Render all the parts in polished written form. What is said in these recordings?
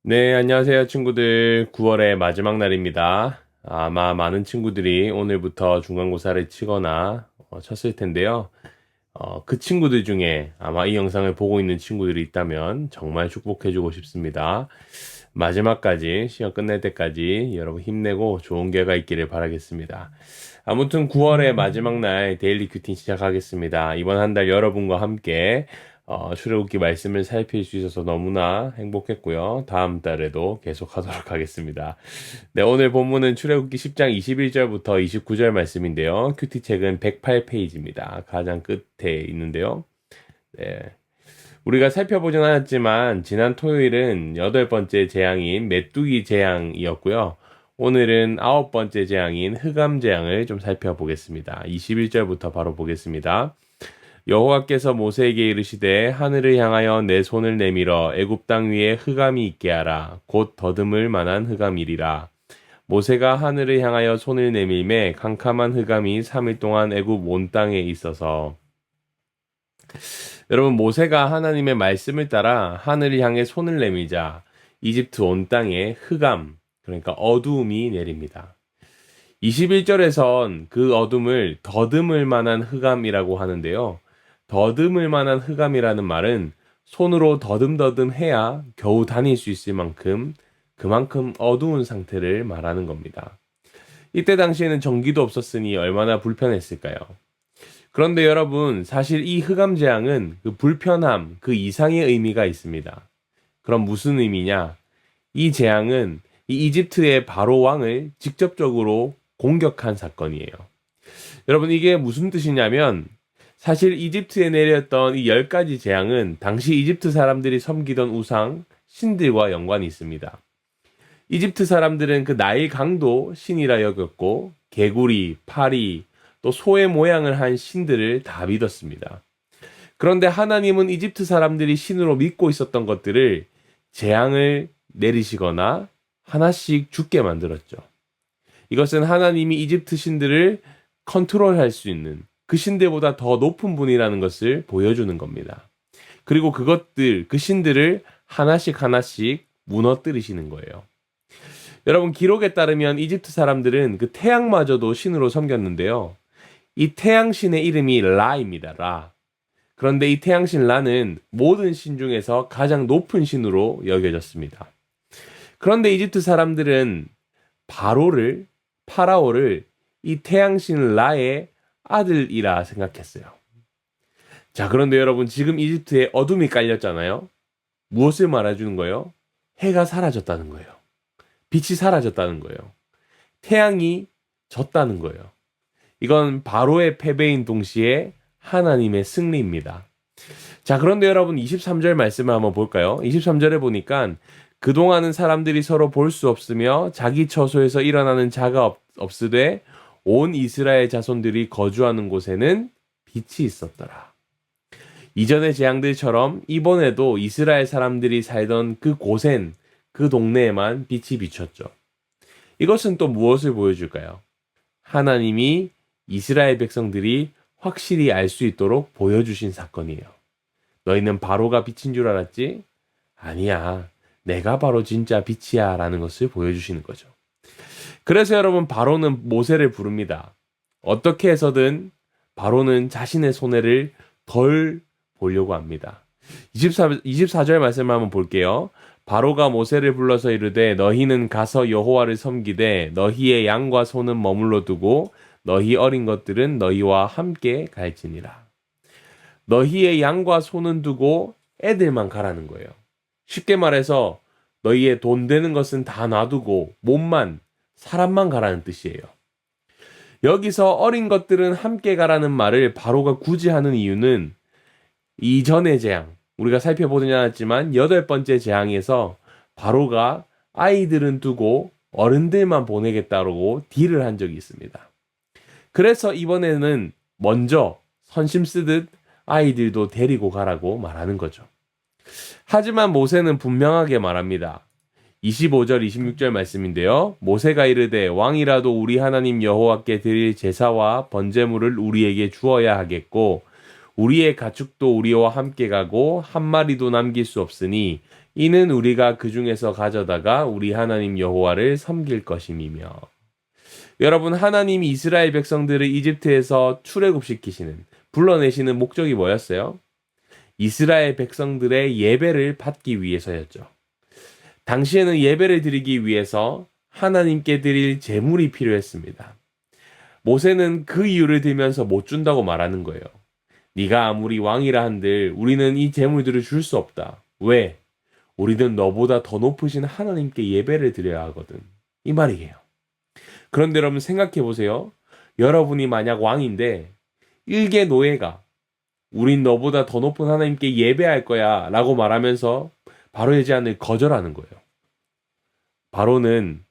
네, 안녕하세요, 친구들. 9월의 마지막 날입니다. 아마 많은 친구들이 오늘부터 중간고사를 치거나 쳤을 텐데요. 그 친구들 중에 아마 이 영상을 보고 있는 친구들이 있다면 정말 축복해주고 싶습니다. 마지막까지, 시험 끝날 때까지 여러분 힘내고 좋은 결과 있기를 바라겠습니다. 아무튼 9월의 마지막 날 데일리 큐팅 시작하겠습니다. 이번 한 달 여러분과 함께 출애굽기 말씀을 살필 수 있어서 너무나 행복했고요. 다음 달에도 계속 하도록 하겠습니다. 네, 오늘 본문은 출애굽기 10장 21절부터 29절 말씀인데요. 큐티 책은 108페이지입니다. 가장 끝에 있는데요. 네. 우리가 살펴보진 않았지만 지난 토요일은 여덟 번째 재앙인 메뚜기 재앙이었고요. 오늘은 아홉 번째 재앙인 흑암 재앙을 좀 살펴보겠습니다. 21절부터 바로 보겠습니다. 여호와께서 모세에게 이르시되 하늘을 향하여 내 손을 내밀어 애굽 땅 위에 흑암이 있게 하라. 곧 더듬을 만한 흑암이리라. 모세가 하늘을 향하여 손을 내밀매 캄캄한 흑암이 3일 동안 애굽 온 땅에 있어서 여러분 모세가 하나님의 말씀을 따라 하늘을 향해 손을 내밀자 이집트 온 땅에 흑암 그러니까 어두움이 내립니다. 21절에선 그 어둠을 더듬을 만한 흑암이라고 하는데요. 더듬을 만한 흑암이라는 말은 손으로 더듬더듬 해야 겨우 다닐 수 있을 만큼 그만큼 어두운 상태를 말하는 겁니다. 이때 당시에는 전기도 없었으니 얼마나 불편했을까요? 그런데 여러분, 사실 이 흑암 재앙은 그 불편함, 그 이상의 의미가 있습니다. 그럼 무슨 의미냐? 이 재앙은 이 이집트의 바로 왕을 직접적으로 공격한 사건이에요. 여러분, 이게 무슨 뜻이냐면, 사실 이집트에 내렸던 이 10가지 재앙은 당시 이집트 사람들이 섬기던 우상, 신들과 연관이 있습니다. 이집트 사람들은 그 나일 강도 신이라 여겼고, 개구리, 파리, 또 소의 모양을 한 신들을 다 믿었습니다. 그런데 하나님은 이집트 사람들이 신으로 믿고 있었던 것들을 재앙을 내리시거나 하나씩 죽게 만들었죠. 이것은 하나님이 이집트 신들을 컨트롤할 수 있는 그 신들보다 더 높은 분이라는 것을 보여주는 겁니다. 그리고 그 신들을 하나씩 하나씩 무너뜨리시는 거예요. 여러분, 기록에 따르면 이집트 사람들은 그 태양마저도 신으로 섬겼는데요. 이 태양신의 이름이 라입니다. 라. 그런데 이 태양신 라는 모든 신 중에서 가장 높은 신으로 여겨졌습니다. 그런데 이집트 사람들은 파라오를 이 태양신 라의 아들이라 생각했어요. 자, 그런데 여러분 지금 이집트에 어둠이 깔렸잖아요. 무엇을 말해주는 거예요? 해가 사라졌다는 거예요. 빛이 사라졌다는 거예요. 태양이 졌다는 거예요. 이건 바로의 패배인 동시에 하나님의 승리입니다. 자, 그런데 여러분 23절 말씀을 한번 볼까요? 23절에 보니까 그동안은 사람들이 서로 볼 수 없으며 자기 처소에서 일어나는 자가 없으되 온 이스라엘 자손들이 거주하는 곳에는 빛이 있었더라. 이전의 재앙들처럼 이번에도 이스라엘 사람들이 살던 그 곳엔 그 동네에만 빛이 비쳤죠. 이것은 또 무엇을 보여줄까요? 하나님이 이스라엘 백성들이 확실히 알 수 있도록 보여주신 사건이에요. 너희는 바로가 빛인 줄 알았지? 아니야. 내가 바로 진짜 빛이야 라는 것을 보여주시는 거죠. 그래서 여러분 바로는 모세를 부릅니다. 어떻게 해서든 바로는 자신의 손해를 덜 보려고 합니다. 24절 말씀을 한번 볼게요. 바로가 모세를 불러서 이르되 너희는 가서 여호와를 섬기되 너희의 양과 소는 머물러 두고 너희 어린 것들은 너희와 함께 갈지니라. 너희의 양과 소는 두고 애들만 가라는 거예요. 쉽게 말해서 너희의 돈 되는 것은 다 놔두고 몸만 사람만 가라는 뜻이에요. 여기서 어린 것들은 함께 가라는 말을 바로가 굳이 하는 이유는 이전의 재앙, 우리가 살펴보지 않았지만 여덟 번째 재앙에서 바로가 아이들은 두고 어른들만 보내겠다고 딜을 한 적이 있습니다. 그래서 이번에는 먼저 선심 쓰듯 아이들도 데리고 가라고 말하는 거죠. 하지만 모세는 분명하게 말합니다. 25절, 26절 말씀인데요. 모세가 이르되 왕이라도 우리 하나님 여호와께 드릴 제사와 번제물을 우리에게 주어야 하겠고 우리의 가축도 우리와 함께 가고 한 마리도 남길 수 없으니 이는 우리가 그 중에서 가져다가 우리 하나님 여호와를 섬길 것임이며. 여러분, 하나님이 이스라엘 백성들을 이집트에서 출애굽시키시는, 불러내시는 목적이 뭐였어요? 이스라엘 백성들의 예배를 받기 위해서였죠. 당시에는 예배를 드리기 위해서 하나님께 드릴 제물이 필요했습니다. 모세는 그 이유를 들면서 못 준다고 말하는 거예요. 네가 아무리 왕이라 한들 우리는 이 제물들을 줄 수 없다. 왜? 우리는 너보다 더 높으신 하나님께 예배를 드려야 하거든. 이 말이에요. 그런데 여러분 생각해 보세요. 여러분이 만약 왕인데 일개 노예가 우린 너보다 더 높은 하나님께 예배할 거야 라고 말하면서 바로의 제안을 거절하는 거예요. 바로는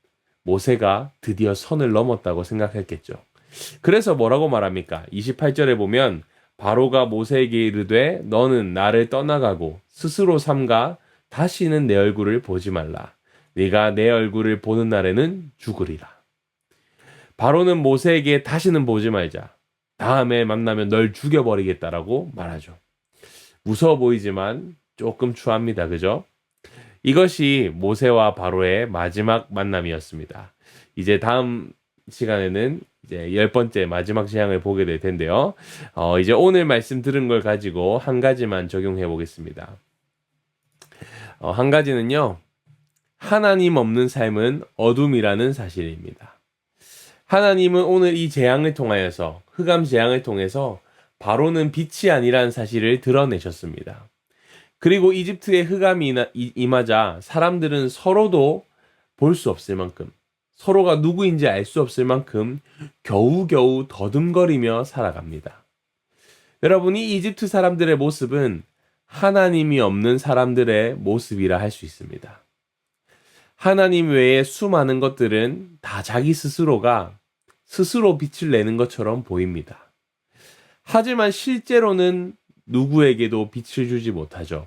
모세가 드디어 선을 넘었다고 생각했겠죠. 그래서 뭐라고 말합니까? 28절에 보면 바로가 모세에게 이르되 너는 나를 떠나가고 스스로 삼가 다시는 내 얼굴을 보지 말라. 네가 내 얼굴을 보는 날에는 죽으리라. 바로는 모세에게 다시는 보지 말자. 다음에 만나면 널 죽여버리겠다라고 말하죠. 무서워 보이지만 조금 추합니다. 그죠? 이것이 모세와 바로의 마지막 만남이었습니다. 이제 다음 시간에는 이제 10번째 마지막 재앙을 보게 될 텐데요. 이제 오늘 말씀 들은 걸 가지고 한 가지만 적용해 보겠습니다. 한 가지는요. 하나님 없는 삶은 어둠이라는 사실입니다. 하나님은 오늘 이 재앙을 통하여서 흑암 재앙을 통해서 바로는 빛이 아니라는 사실을 드러내셨습니다. 그리고 이집트의 흑암이 임하자 사람들은 서로도 볼 수 없을 만큼 서로가 누구인지 알 수 없을 만큼 겨우겨우 더듬거리며 살아갑니다. 여러분이 이집트 사람들의 모습은 하나님이 없는 사람들의 모습이라 할 수 있습니다. 하나님 외에 수많은 것들은 다 자기 스스로가 스스로 빛을 내는 것처럼 보입니다. 하지만 실제로는 누구에게도 빛을 주지 못하죠.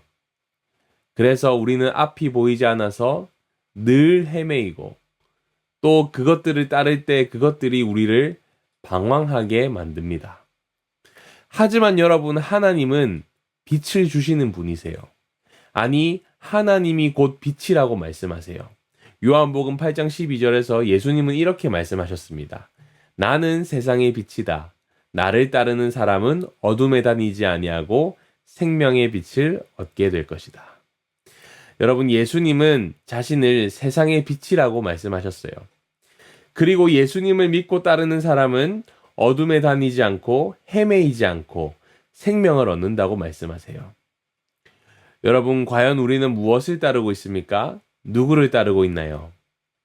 그래서 우리는 앞이 보이지 않아서 늘 헤매이고 또 그것들을 따를 때 그것들이 우리를 방황하게 만듭니다. 하지만 여러분, 하나님은 빛을 주시는 분이세요. 아니, 하나님이 곧 빛이라고 말씀하세요. 요한복음 8장 12절에서 예수님은 이렇게 말씀하셨습니다. 나는 세상의 빛이다. 나를 따르는 사람은 어둠에 다니지 아니하고 생명의 빛을 얻게 될 것이다. 여러분, 예수님은 자신을 세상의 빛이라고 말씀하셨어요. 그리고 예수님을 믿고 따르는 사람은 어둠에 다니지 않고 헤매이지 않고 생명을 얻는다고 말씀하세요. 여러분, 과연 우리는 무엇을 따르고 있습니까? 누구를 따르고 있나요?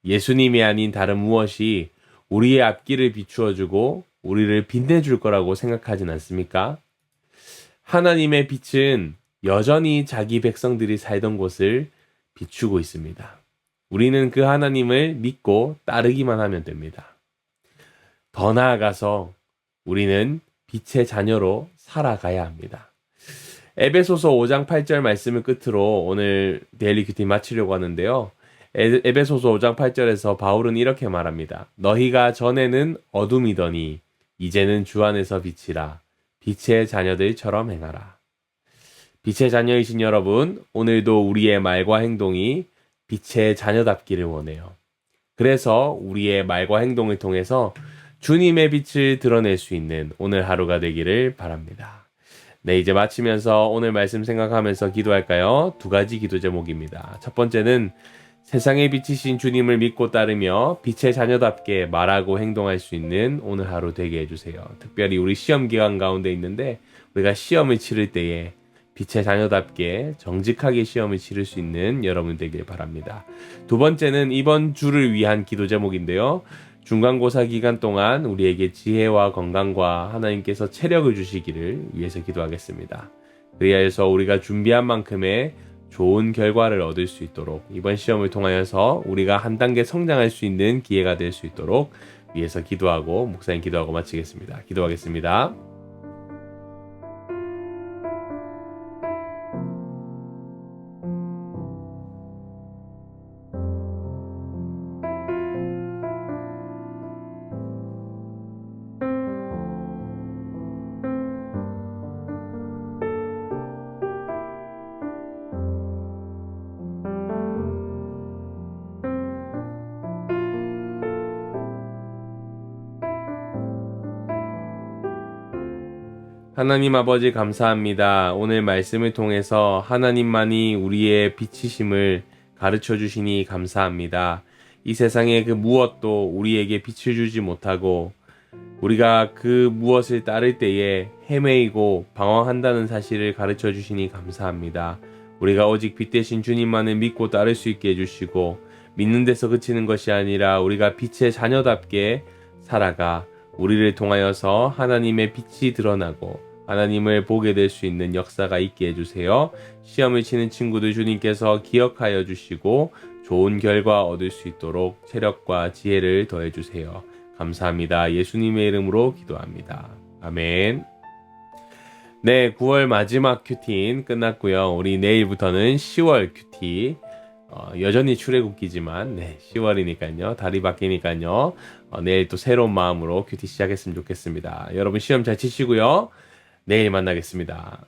예수님이 아닌 다른 무엇이 우리의 앞길을 비추어주고 우리를 빛내줄 거라고 생각하진 않습니까? 하나님의 빛은 여전히 자기 백성들이 살던 곳을 비추고 있습니다. 우리는 그 하나님을 믿고 따르기만 하면 됩니다. 더 나아가서 우리는 빛의 자녀로 살아가야 합니다. 에베소서 5장 8절 말씀을 끝으로 오늘 데일리 큐티 마치려고 하는데요. 에베소서 5장 8절에서 바울은 이렇게 말합니다. 너희가 전에는 어둠이더니 이제는 주 안에서 빛이라. 빛의 자녀들처럼 행하라. 빛의 자녀이신 여러분, 오늘도 우리의 말과 행동이 빛의 자녀답기를 원해요. 그래서 우리의 말과 행동을 통해서 주님의 빛을 드러낼 수 있는 오늘 하루가 되기를 바랍니다. 네, 이제 마치면서 오늘 말씀 생각하면서 기도할까요? 두 가지 기도 제목입니다. 첫 번째는 세상의 빛이신 주님을 믿고 따르며 빛의 자녀답게 말하고 행동할 수 있는 오늘 하루 되게 해주세요. 특별히 우리 시험 기간 가운데 있는데 우리가 시험을 치를 때에 빛의 자녀답게 정직하게 시험을 치를 수 있는 여러분 되길 바랍니다. 두 번째는 이번 주를 위한 기도 제목인데요. 중간고사 기간 동안 우리에게 지혜와 건강과 하나님께서 체력을 주시기를 위해서 기도하겠습니다. 그리하여서 우리가 준비한 만큼의 좋은 결과를 얻을 수 있도록 이번 시험을 통하여서 우리가 한 단계 성장할 수 있는 기회가 될 수 있도록 위해서 기도하고 목사님 기도하고 마치겠습니다. 기도하겠습니다. 하나님 아버지 감사합니다. 오늘 말씀을 통해서 하나님만이 우리의 빛이심을 가르쳐 주시니 감사합니다. 이 세상의 그 무엇도 우리에게 빛을 주지 못하고 우리가 그 무엇을 따를 때에 헤매이고 방황한다는 사실을 가르쳐 주시니 감사합니다. 우리가 오직 빛 대신 주님만을 믿고 따를 수 있게 해주시고 믿는 데서 그치는 것이 아니라 우리가 빛의 자녀답게 살아가 우리를 통하여서 하나님의 빛이 드러나고 하나님을 보게 될 수 있는 역사가 있게 해주세요. 시험을 치는 친구들 주님께서 기억하여 주시고 좋은 결과 얻을 수 있도록 체력과 지혜를 더해 주세요. 감사합니다. 예수님의 이름으로 기도합니다. 아멘. 네, 9월 마지막 큐티인 끝났고요. 우리 내일부터는 10월 큐티. 여전히 출애굽기지만 10월이니까요. 달이 바뀌니까요. 내일 또 새로운 마음으로 큐티 시작했으면 좋겠습니다. 여러분 시험 잘 치시고요. 내일 만나겠습니다.